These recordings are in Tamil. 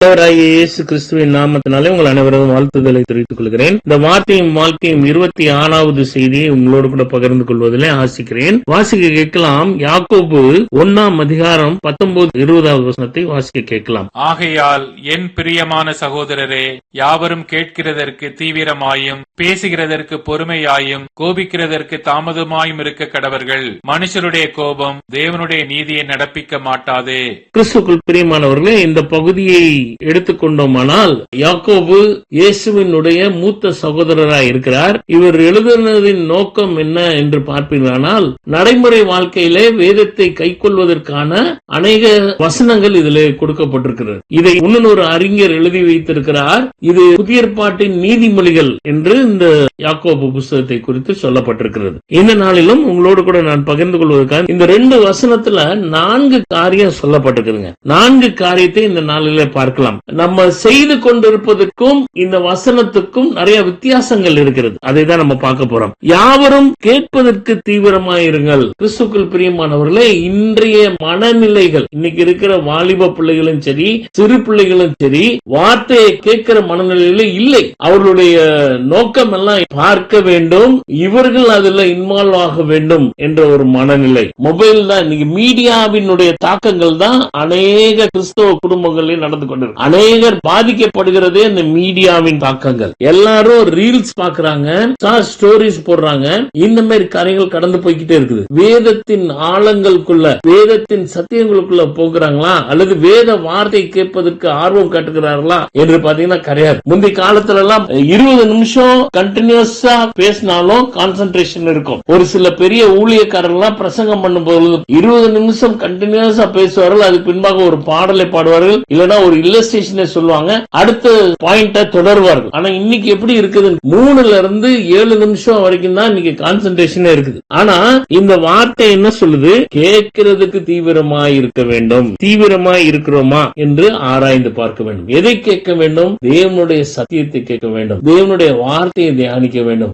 இயேசு கிறிஸ்துவின் நாமத்தினாலே உங்கள் அனைவரும் வாழ்த்துதலை தெரிவித்துக் கொள்கிறேன். இந்த வார்த்தையும் வாழ்க்கையும் 26வது செய்தியை உங்களோடு கூட பகிர்ந்து கொள்வதிலே ஆசிக்கிறேன். வாசிக்க கேட்கலாம். யாக்கோபு 1ஆம் அதிகாரம் 19-20வது வசனத்தை வாசிக்க கேட்கலாம். ஆகையால் என் பிரியமான சகோதரரே, யாவரும் கேட்கிறதற்கு தீவிரமாயும் பேசுகிறதற்கு பொறுமையாயும் கோபிக்கிறதற்கு தாமதமாயும் இருக்க கடவர்கள். மனுஷருடைய கோபம் தேவனுடைய நீதியை நடப்பிக்க மாட்டாதே. கிறிஸ்துக்குள் பிரியமானவர்களே, இந்த பகுதியை எடுத்துக்கொண்டோமானால் யாக்கோபு இயேசுவினுடைய மூத்த சகோதரராய் இருக்கிறார். இவர் எழுதுனதின் நோக்கம் என்ன என்று பார்ப்பீர்களானால், நடைமுறை வாழ்க்கையிலே வேதத்தை கைக்கொள்வதற்கான அநேக வசனங்கள் இதிலே கொடுக்கப்பட்டிருக்கிறது. இதை இன்னொரு அறிஞர் எழுதி வைத்திருக்கிறார். இது புதிய ஏற்பாட்டின் நீதிமொழிகள் என்று இந்த யாக்கோபு புத்தகத்தை குறித்து சொல்லப்பட்டிருக்கிறது. இந்த நாளிலும் உங்களோடு கூட நான் பகிர்ந்து கொள்வதற்காக இந்த 2 வசனத்துல 4 காரியம் சொல்லப்பட்டிருக்குதுங்க. 4 காரியத்தை இந்த நாளிலே பார்க்கலாம். நம்ம செய்து கொண்டிருப்பதற்கும் இந்த வசனத்துக்கும் நிறைய வித்தியாசங்கள் இருக்கிறது. அதை தான் நம்ம பார்க்க போறோம். யாவரும் கேட்பதற்கு தீவிரமாயிருங்கள். கிறிஸ்துக்குள் பிரியமானவர்களே, இன்றைய மனநிலைகள், இன்னைக்கு இருக்கிற வாலிப பிள்ளைகளும் சரி, சிறு பிள்ளைகளும் சரி, வார்த்தையை கேட்கிற மனநிலையில இல்லை. அவர்களுடைய நோக்கம் எல்லாம் பார்க்க வேண்டும், இவர்கள் அதுல இன்வால்வ் ஆக வேண்டும் என்ற ஒரு மனநிலை. மொபைல் தான் இன்னைக்கு மீடியாவினுடைய தாக்கங்கள் தான் அநேக கிறிஸ்தவ குடும்பங்களில் நடந்து கொண்டிருக்கு. அநேகர் பாதிக்கப்படுகிறதே இந்த மீடியாவின் தாக்கங்கள். எல்லாரும் ரீல்ஸ் பாக்குறாங்க, ஸ்டோரிஸ் போடுறாங்க. இந்த மாதிரி காரியங்கள் கடந்து போய்கிட்டே இருக்குது. வேதத்தின் ஆழங்களுக்குள்ள, வேதத்தின் சத்தியங்களுக்குள்ள போகிறாங்களா அல்லது வேத வார்த்தை கேட்பதற்கு ஆர்வம் காட்டுகிறார்களா என்று பாத்தீங்கன்னா கிடையாது. முந்தைய காலத்துல எல்லாம் 20 நிமிஷம் கண்டினியூஸா பேசினாலும் கான்சென்ட்ரேஷன் இருக்கும். ஒரு சில பெரிய ஊழியக்காரர்கள் பிரசங்கம் பண்ணும்போது 20 நிமிஷம் கண்டினியூஸா பேசுவார்கள். அதுக்கு பின்பாக ஒரு பாடலை பாடுவார்கள், இல்லனா ஒரு இல்லஸ்ட்ரேஷனை சொல்லுவாங்க, அடுத்த பாயிண்ட தொடர்வார்கள். ஆனா இன்னைக்கு எப்படி இருக்குது, 3ல இருந்து 7 நிமிஷம் வரைக்கும் தான் இன்னைக்கு கான்சென்ட்ரேஷன் இருக்குது. ஆனா இந்த வார்த்தை என்ன சொல்லுது? கேட்கிறதுக்கு தீவிரமாய் இருக்க வேண்டும். தீவிரமாய் இருக்கிறோமா என்று ஆராய்ந்து பார்க்க வேண்டும். எதை கேட்க வேண்டும்? தேவனுடைய சத்தியத்தை கேட்க வேண்டும், தேவனுடைய வார்த்தையை தியானிக்க வேண்டும்.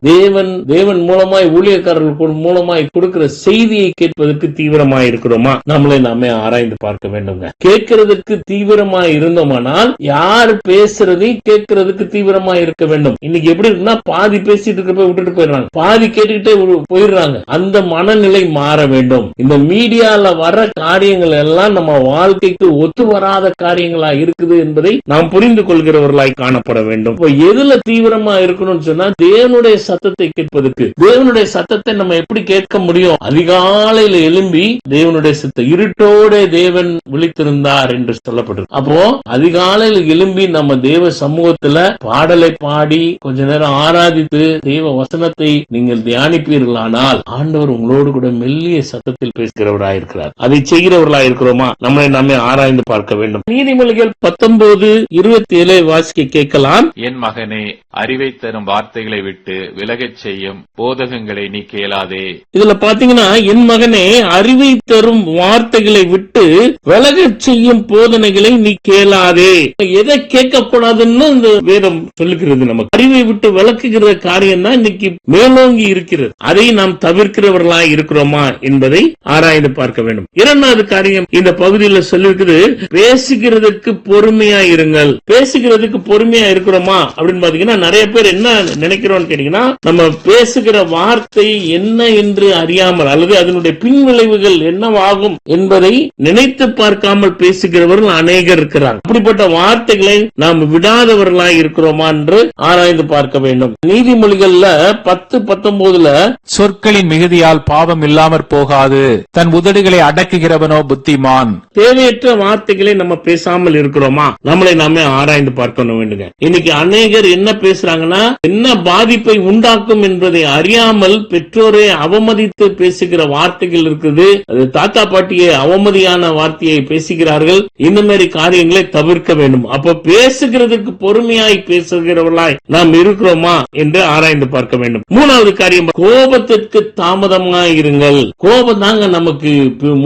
தேவன் மூலமாய் ஊழியக்காரர்கள் மூலமாய் கொடுக்கிற செய்தியை கேட்பதற்கு தீவிரமாய் இருக்கிறோமா? நம்மளை நாமே ஆராய்ந்து பார்க்க வேண்டும். கேட்கிறதுக்கு தீவிரமாய் இருந்தோமானால் யார் பேசுறதையும் கேட்கறதுக்கு தீவிரமா இருக்க வேண்டும். இன்னைக்கு எப்படி இருக்குன்னா, பாதி பேசிட்டு இருக்க விட்டுட்டு போயிடுறாங்க, பாதி கேட்டுக்கிட்டே போயிடுறாங்க. அந்த மனநிலை மாற வேண்டும். இந்த மீடியால வர காரியங்கள் எல்லாம் நம்ம வாழ்க்கைக்கு ஒத்து வராத காரியங்களா இருக்குது என்பதை நாம் புரிந்து கொள்கிறவர்களாய் காணப்பட வேண்டும். எதுல தீவிரமா இருக்கணும்னு சொன்னா, தேவனுடைய சத்தத்தை கேட்பதற்கு. தேவனுடைய சத்தத்தை நம்ம எப்படி கேட்க முடியும்? அதிகாலையில எழும்பி தேவனுடைய சத்தம், இருட்டோட தேவன் விழித்திருந்தார் என்று சொல்லப்பட்டிருக்கு. அப்போ அதிகாலையில் எழும்பி நம்ம தேவ சமூகத்துல பாடலை பாடி கொஞ்ச நேரம் ஆராதித்து தேவ வசனத்தை நீங்கள் தியானிப்பீர்களானால் ஆண்டவர் உங்களோடு கூட மெல்லிய சத்தத்தில் பேசுகிறவராயிருக்கிறார். அதை செய்கிறவர்களாயிருக்கிறோமா? நம்மளை நாமே ஆராய்ந்து பார்க்க வேண்டும். நீதிமொழிகள் 19-27 வாசிக்க கேட்கலாம். என் மகனே, அறிவை தரும் வார்த்தைகளை விட்டு விலகச் செய்யும் போதகங்களை நீ கேளாதே. இதுல பாத்தீங்கன்னா, என் மகனே, அறிவை தரும் வார்த்தைகளை விட்டு விலகச் செய்யும் போதனைகளை நீ கேளாதே. எதை கேட்க கூடாதுன்னு இந்த வேதம் சொல்லுகிறது. நமக்கு அறிவை விட்டு விளக்குகிற காரியம் தான் இன்னைக்கு மேலோங்கி இருக்கிறது. அதை நாம் தவிர்க்கிறவர்களாய் இருக்கிறோமா என்பதை ஆராய்ந்து பார்க்க வேண்டும். 2வது காரியம் இந்த பகுதியில் சொல்லிருக்குது, பேசுகிறதுக்கு பொறுமையா இருங்கள். பேசுகிறதுக்கு பொறுமையா இருக்கிறோமா அப்படின்னு பாத்தீங்கன்னா, நிறைய பேர் என்ன நினைக்கிறோம் கேட்டீங்கன்னா, நம்ம பேசுகிற வார்த்தை என்ன என்று அறியாமல் அல்லது அதனுடைய பின் விளைவுகள் என்னவாகும் என்பதை நினைத்து பார்க்காமல் பேசுகிறவர்கள் அநேகர் இருக்கிறார். அப்படிப்பட்ட வார்த்தைகளை நாம் விடாதவர்களாய் இருக்கிறோமா என்று ஆராய்ந்து பார்க்க வேண்டும். நீதிமொழிகள்ல 10-19 சொற்களின் மிகுதியால் பாவம் இல்லாமற் போகாது, தன் உதடுகளை அடக்குகிறவனோ புத்திமான். தேவையற்ற வார்த்தைகளை நம்ம பேசாமல் இருக்கிறோமா? நம்மளை நாமே ஆராய்ந்து பார்க்க வேண்டுங்க. இன்னைக்கு அநேகர் என்ன பேசுறாங்கன்னா, என்ன பாதிப்பை உண்டாக்கும் என்பதை அறியாமல் பெற்றோரை அவமதித்து பேசுகிற வார்த்தைகள் இருக்குது. அது தாத்தா பாட்டியை அவமதியான வார்த்தையை பேசுகிறார்கள். இந்த மாதிரி காரியங்களை தவிர்க்க வேண்டும். அப்ப பேசுகிறதுக்கு பொறுமையாய் பேசுகிறவர்களாய் நாம் இருக்கிறோமா என்று ஆராய்ந்து பார்க்க வேண்டும். 3வது காரியம், கோபத்திற்கு தாமதமாய் இருங்கள். கோபம் தாங்க நமக்கு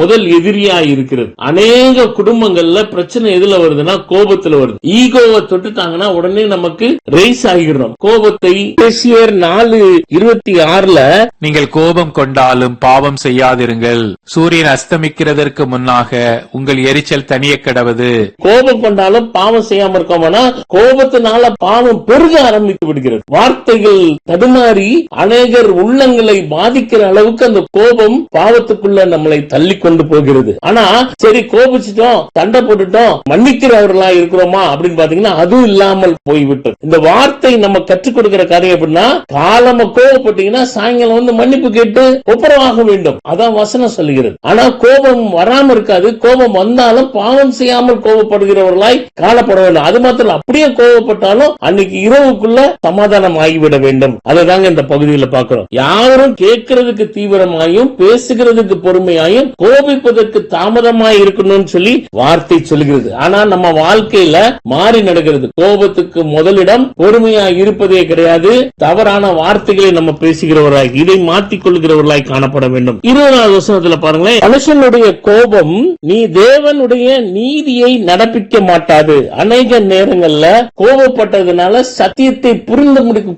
முதல் எதிரியாய் இருக்கிறது. அநேக குடும்பங்கள்ல பிரச்சனை எதுல வருதுன்னா, கோபத்துல வருது. ஈகோவை தொட்டுட்டாங்கன்னா உடனே நமக்கு ரைஸ் ஆகிறோம். கோபத்தை 4:26 நீங்கள் கோபம் கொண்டாலும் பாவம் செய்யாதிருங்கள், சூரியன் அஸ்தமிக்கிறதற்கு முன்னாக உங்கள் எரிச்சல் தனிய கடவது. கோபம் பண்ணாலும் பாவம் செய்யாம இருக்கோம்னா கோபத்தினால பாவம் பெருக ஆரம்பித்து விடுகிறது. வார்த்தைகள் தடுமாறி அநேகர் உள்ளங்களை பாதிக்கிற அளவுக்கு அந்த கோபம் பாவத்துக்குள்ள நம்மளை தள்ளி கொண்டு போகிறது. ஆனா சரி கோபிச்சிட்டோம், சண்டை போட்டுட்டோம், மன்னிக்கிறவர்களா இருக்கிறோமா அப்படின்னு பாத்தீங்கன்னா அதுவும் இல்லாமல் போய்விட்டது. இந்த வார்த்தை நம்ம கற்றுக் கொடுக்கிற காரியம் எப்படின்னா, காலமா கோபப்பட்டீங்கன்னா சாயங்காலம் வந்து மன்னிப்பு கேட்டு ஒப்புரவாக வேண்டும். அதான் வசனம் சொல்லுகிறது. ஆனா கோபம் வராம இருக்காது. கோபம் வந்தாலும் பாவம் செய்யாமல் கோபப்படுகிறவர்களாய் காணப்பட வேண்டும். அது மாத்திரம் அப்படியே கோபப்பட்டாலும் அன்னைக்கு இரவுக்குள்ள சமாதானம் ஆகிவிட வேண்டும். அதுதாங்க இந்த பகுதியில் பார்க்கிறோம். யாரும் கேட்கறதுக்கு தீவிரமாயும் பேசுகிறதுக்கு பொறுமையாயும் கோபிப்பதற்கு தாமதமாய் இருக்கணும்னு சொல்லி வார்த்தை சொல்கிறது. ஆனா நம்ம வாழ்க்கையில மாறி நடக்கிறது. கோபத்துக்கு முதலிடம் பொறுமையா இருப்பதே கிடையாது. தவறான வார்த்தைகளை நம்ம பேசுகிறவராய் இதை மாற்றிக் கொள்கிறவர்களாய் காணப்பட வேண்டும். 20வது வசனத்துல பாருங்களேன், மனுஷனுடைய கோபம் நீ தேவனுடைய நீதியை நடப்பிக்க மாட்டாது. அநேக நேரங்கள்ல கோபப்பட்டதுனால சத்தியத்தை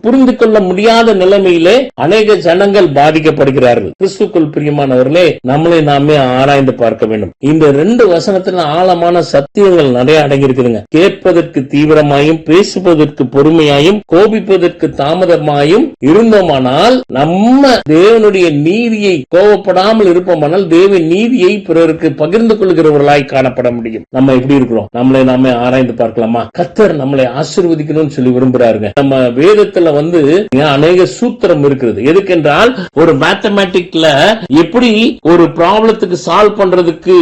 புரிந்து கொள்ள முடியாத நிலைமையிலே அநேக ஜனங்கள் பாதிக்கப்படுகிறார்கள். கிறிஸ்துக்குள் பிரியமானவர்களே, நம்மளை நாமே ஆராய்ந்து பார்க்க வேண்டும். இந்த 2 வசனத்துல ஆழமான சத்தியங்கள் நிறைய அடங்கி இருக்குதுங்க. கேட்பதற்கு தீவிரமாயும் பேசுவதற்கு பொறுமையாயும் கோபிப்பதற்கு தாமதமாயும் இருந்தோமானால் நம்ம தேவனுடைய நீதியை கோபப்படாமல் இருப்போமானால் தேவ நீதியை பிறருக்கு பகிர்ந்து கொள்கிறவர்களாய் காணப்பட முடியும். நம்ம எப்படி இருக்கிறோம்? நம்மளை நாமே ஆராய்ந்து பார்க்கலாமா? கர்த்தர் நம்மளை ஆசீர்வதிக்கணும்னு சொல்லி விரும்புறாருங்க. நம்ம வேதத்துல வந்து அநேக சூத்திரம் இருக்கிறது. எதுக்கென்றால் ஒரு மேத்தமேட்டிக்ல எப்படி ஒரு ப்ராப்ளத்துக்கு சால்வ் பண்றதுக்கு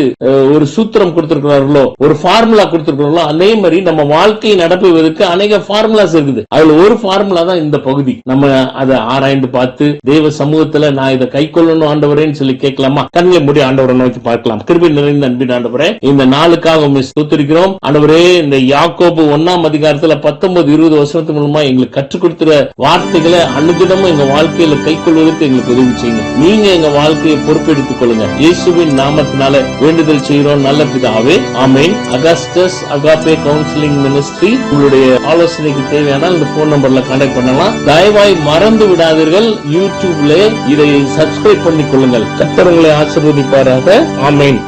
ஒரு சூத்திரம் கொடுத்திருக்கிறார்களோ, ஒரு ஃபார்முலா கொடுத்திருக்கிறார்களோ, அதே மாதிரி நம்ம வாழ்க்கையை நடப்புவதற்கு அநேக ஃபார்முலாஸ் இருக்குது. அதுல ஒரு ஃபார்முலா தான் இந்த பகுதி. நம்ம அதை ஆராய்ந்து பார்த்து தேவ சமூகத்துல நான் இதை கை கொள்ளணும் ஆண்டவரேன்னு சொல்லி கேட்கலாமா? கண்களை மூடி ஆண்டவரை நோக்கி பார்க்கலாம். கிருபை நிறைந்த அன்பின் ஆண்டவரே, இந்த நாளுக்காக ஸ்தோத்திரிக்கிறோம் ஆண்டவரே. இந்த யாக்கோபு 1ஆம் அதிகாரத்துல 19-20 வருஷத்துக்கு மூலமா எங்களுக்கு கற்றுக் கொடுக்கிற வார்த்தைகளை அனுதினமும் எங்க வாழ்க்கையில கை கொள்வதற்கு எங்களுக்கு உதவி செய்யுங்க. நீங்க எங்க வாழ்க்கையை பொறுப்பெடுத்துக் கொள்ளுங்க. இயேசுவின் நாமத்தினால வேண்டுதல் செய்கிறோம் நல்ல பிதாவே, amen. Augustus Agape counselling ministry. உங்களுடைய ஆலோசனைக்கு தேவையான இந்த போன் நம்பர்ல கான்டாக்ட் பண்ணலாம். தயவாய் மறந்து விடாதீர்கள், யூடியூப்ல இதை சப்ஸ்கிரைப் பண்ணிக் கொள்ளுங்கள். கர்த்தர் உங்களை ஆசீர்வதிப்பாராக. ஆமென்.